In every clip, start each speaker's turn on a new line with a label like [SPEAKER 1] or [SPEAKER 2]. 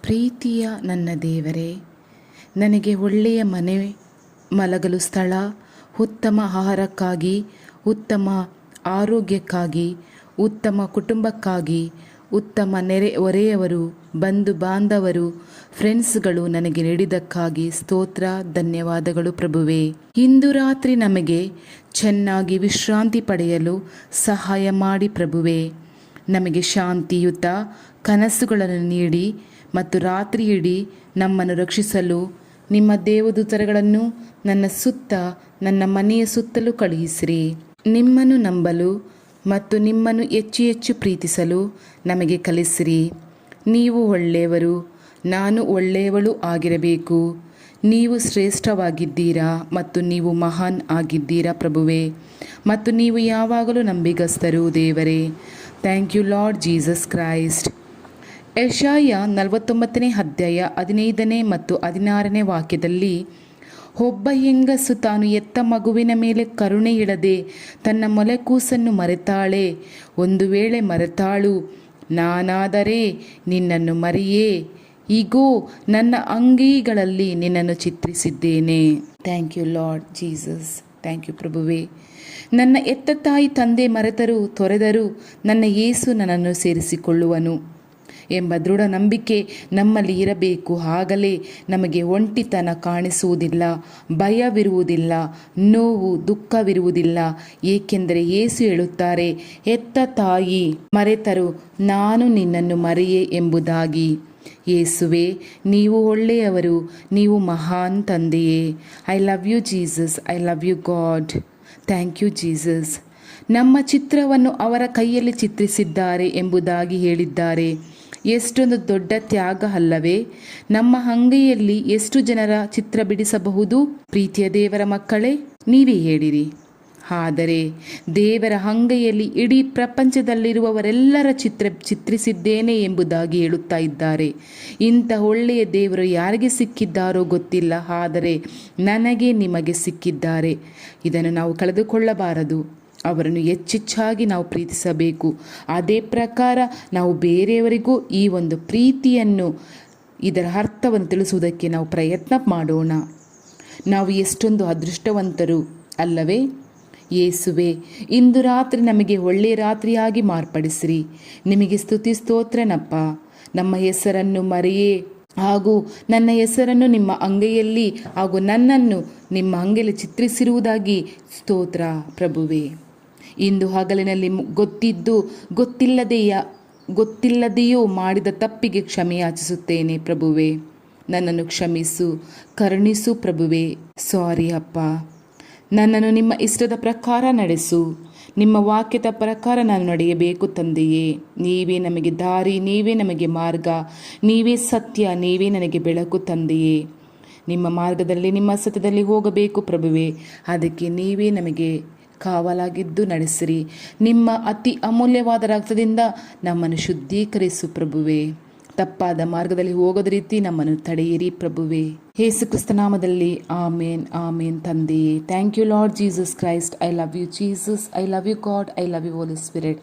[SPEAKER 1] ಪ್ರೀತಿಯ ನನ್ನ ದೇವರೇ, ನನಗೆ ಒಳ್ಳೆಯ ಮನೆ, ಮಲಗಲು ಸ್ಥಳ, ಉತ್ತಮ ಆಹಾರಕ್ಕಾಗಿ, ಉತ್ತಮ ಆರೋಗ್ಯಕ್ಕಾಗಿ, ಉತ್ತಮ ಕುಟುಂಬಕ್ಕಾಗಿ, ಉತ್ತಮ ಹೊರೆಯವರು, ಬಂಧು ಬಾಂಧವರು, ಫ್ರೆಂಡ್ಸ್ಗಳು ನನಗೆ ನೀಡಿದ್ದಕ್ಕಾಗಿ ಸ್ತೋತ್ರ, ಧನ್ಯವಾದಗಳು ಪ್ರಭುವೇ. ಇಂದು ರಾತ್ರಿ ನಮಗೆ ಚೆನ್ನಾಗಿ ವಿಶ್ರಾಂತಿ ಪಡೆಯಲು ಸಹಾಯ ಮಾಡಿ ಪ್ರಭುವೇ. ನಮಗೆ ಶಾಂತಿಯುತ ಕನಸುಗಳನ್ನು ನೀಡಿ ಮತ್ತು ರಾತ್ರಿ ಇಡೀ ನಮ್ಮನ್ನು ರಕ್ಷಿಸಲು ನಿಮ್ಮ ದೇವದೂತರುಗಳನ್ನು ನನ್ನ ಸುತ್ತ, ನನ್ನ ಮನೆಯ ಸುತ್ತಲೂ ಕಳುಹಿಸಿರಿ. ನಿಮ್ಮನ್ನು ನಂಬಲು ಮತ್ತು ನಿಮ್ಮನ್ನು ಹೆಚ್ಚು ಹೆಚ್ಚು ಪ್ರೀತಿಸಲು ನಮಗೆ ಕಲಿಸಿರಿ. ನೀವು ಒಳ್ಳೆಯವರು, ನಾನು ಒಳ್ಳೆಯವಳು ಆಗಿರಬೇಕು. ನೀವು ಶ್ರೇಷ್ಠವಾಗಿದ್ದೀರಾ ಮತ್ತು ನೀವು ಮಹಾನ್ ಆಗಿದ್ದೀರಾ ಪ್ರಭುವೇ, ಮತ್ತು ನೀವು ಯಾವಾಗಲೂ ನಂಬಿಗಸ್ತರು ದೇವರೇ. Thank you Lord Jesus Christ. ಯೆಶಾಯ 49ನೇ ಅಧ್ಯಾಯ 15ನೇ ಮತ್ತು 16ನೇ ವಾಕ್ಯದಲ್ಲಿ, ಒಬ್ಬ ಹೆಂಗಸು ತಾನು ಎತ್ತ ಮಗುವಿನ ಮೇಲೆ ಕರುಣೆ ಇಡದೆ ತನ್ನ ಮೊಲೆಕೂಸನ್ನು ಮರೆತಾಳೆ. ಒಂದು ವೇಳೆ ಮರೆತಾಳು, ನಾನಾದರೆ ನಿನ್ನನ್ನು ಮರೆಯೇ, ಈಗೋ ನನ್ನ ಅಂಗೈಗಳಲ್ಲಿ ನಿನ್ನನ್ನು ಚಿತ್ರಿಸಿದ್ದೇನೆ. Thank you Lord Jesus. Thank you ಪ್ರಭುವೇ. ನನ್ನ ಎತ್ತ ತಾಯಿ ತಂದೆ ಮರೆತರೂ ತೊರೆದರೂ ನನ್ನ ಯೇಸು ನನ್ನನ್ನು ಸೇರಿಸಿಕೊಳ್ಳುವನು ಎಂಬ ದೃಢ ನಂಬಿಕೆ ನಮ್ಮಲ್ಲಿ ಇರಬೇಕು. ಆಗಲೇ ನಮಗೆ ಒಂಟಿತನ ಕಾಣಿಸುವುದಿಲ್ಲ, ಭಯವಿರುವುದಿಲ್ಲ, ನೋವು ದುಃಖವಿರುವುದಿಲ್ಲ. ಏಕೆಂದರೆ ಯೇಸು ಹೇಳುತ್ತಾರೆ, ಎತ್ತ ತಾಯಿ ಮರೆತರು ನಾನು ನಿನ್ನನ್ನು ಮರೆಯೇ ಎಂಬುದಾಗಿ. ಯೇಸುವೆ, ನೀವು ಒಳ್ಳೆಯವರು, ನೀವು ಮಹಾನ್ ತಂದೆಯೇ. I love you Jesus, I love you God. Thank you Jesus. ನಮ್ಮ ಚಿತ್ರವನ್ನು ಅವರ ಕೈಯಲ್ಲಿ ಚಿತ್ರಿಸಿದ್ದಾರೆ ಎಂಬುದಾಗಿ ಹೇಳಿದ್ದಾರೆ. ಎಷ್ಟೊಂದು ದೊಡ್ಡ ತ್ಯಾಗ ಅಲ್ಲವೇ? ನಮ್ಮ ಅಂಗೈಯಲ್ಲಿ ಎಷ್ಟು ಜನರ ಚಿತ್ರ ಬಿಡಿಸಬಹುದು? ಪ್ರೀತಿಯ ದೇವರ ಮಕ್ಕಳೇ, ನೀವೇ ಹೇಳಿರಿ. ಆದರೆ ದೇವರ ಅಂಗೈಯಲ್ಲಿ ಇಡೀ ಪ್ರಪಂಚದಲ್ಲಿರುವವರೆಲ್ಲರ ಚಿತ್ರಿಸಿದ್ದೇನೆ ಎಂಬುದಾಗಿ ಹೇಳುತ್ತಾ ಇದ್ದಾರೆ. ಇಂಥ ಒಳ್ಳೆಯ ದೇವರು ಯಾರಿಗೆ ಸಿಕ್ಕಿದ್ದಾರೋ ಗೊತ್ತಿಲ್ಲ, ಆದರೆ ನನಗೆ ನಿಮಗೆ ಸಿಕ್ಕಿದ್ದಾರೆ. ಇದನ್ನು ನಾವು ಕಳೆದುಕೊಳ್ಳಬಾರದು. ಅವರನ್ನು ಹೆಚ್ಚೆಚ್ಚಾಗಿ ನಾವು ಪ್ರೀತಿಸಬೇಕು. ಅದೇ ಪ್ರಕಾರ ನಾವು ಬೇರೆಯವರಿಗೂ ಈ ಒಂದು ಪ್ರೀತಿಯನ್ನು, ಇದರ ಅರ್ಥವನ್ನು ತಿಳಿಸುವುದಕ್ಕೆ ನಾವು ಪ್ರಯತ್ನ ಮಾಡೋಣ. ನಾವು ಎಷ್ಟೊಂದು ಅದೃಷ್ಟವಂತರು ಅಲ್ಲವೇ? ಯೇಸುವೆ, ಇಂದು ರಾತ್ರಿ ನಮಗೆ ಒಳ್ಳೆಯ ರಾತ್ರಿಯಾಗಿ ಮಾರ್ಪಡಿಸಿರಿ. ನಿಮಗೆ ಸ್ತುತಿ ಸ್ತೋತ್ರನಪ್ಪ. ನಮ್ಮ ಹೆಸರನ್ನು ಮರೆಯೇ ಹಾಗೂ ನನ್ನ ಹೆಸರನ್ನು ನಿಮ್ಮ ಅಂಗೈಯಲ್ಲಿ ಹಾಗೂ ನನ್ನನ್ನು ನಿಮ್ಮ ಅಂಗೈಯಲ್ಲಿ ಚಿತ್ರಿಸಿರುವುದಾಗಿ ಸ್ತೋತ್ರ ಪ್ರಭುವೇ. ಇಂದು ಹಗಲಿನಲ್ಲಿ ಗೊತ್ತಿಲ್ಲದೆಯೋ ಮಾಡಿದ ತಪ್ಪಿಗೆ ಕ್ಷಮೆ ಯಾಚಿಸುತ್ತೇನೆ ಪ್ರಭುವೇ. ನನ್ನನ್ನು ಕ್ಷಮಿಸು, ಕರುಣಿಸು ಪ್ರಭುವೇ. ಸಾರಿ ಅಪ್ಪ. ನನ್ನನ್ನು ನಿಮ್ಮ ಇಷ್ಟದ ಪ್ರಕಾರ ನಡೆಸು. ನಿಮ್ಮ ವಾಕ್ಯದ ಪ್ರಕಾರ ನಾನು ನಡೆಯಬೇಕು ತಂದೆಯೇ. ನೀವೇ ನಮಗೆ ದಾರಿ, ನೀವೇ ನಮಗೆ ಮಾರ್ಗ, ನೀವೇ ಸತ್ಯ, ನೀವೇ ನನಗೆ ಬೆಳಕು ತಂದೆಯೇ. ನಿಮ್ಮ ಮಾರ್ಗದಲ್ಲಿ, ನಿಮ್ಮ ಸತ್ಯದಲ್ಲಿ ಹೋಗಬೇಕು ಪ್ರಭುವೇ. ಅದಕ್ಕೆ ನೀವೇ ನಮಗೆ ಕಾವಲಾಗಿದ್ದು ನಡೆಸಿರಿ. ನಿಮ್ಮ ಅತಿ ಅಮೂಲ್ಯವಾದ ರಕ್ತದಿಂದ ನಮ್ಮನ್ನು ಶುದ್ಧೀಕರಿಸು ಪ್ರಭುವೇ. ತಪ್ಪಾದ ಮಾರ್ಗದಲ್ಲಿ ಹೋಗೋದ ರೀತಿ ನಮ್ಮನ್ನು ತಡೆಯಿರಿ ಪ್ರಭುವೇ. ಯೇಸು ಕ್ರಿಸ್ತ ನಾಮದಲ್ಲಿ ಆಮೇನ್, ಆಮೇನ್ ತಂದೆಯೇ. Thank you Lord Jesus Christ. I love you Jesus. I love you God. I love you Holy Spirit.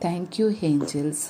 [SPEAKER 1] Thank you angels.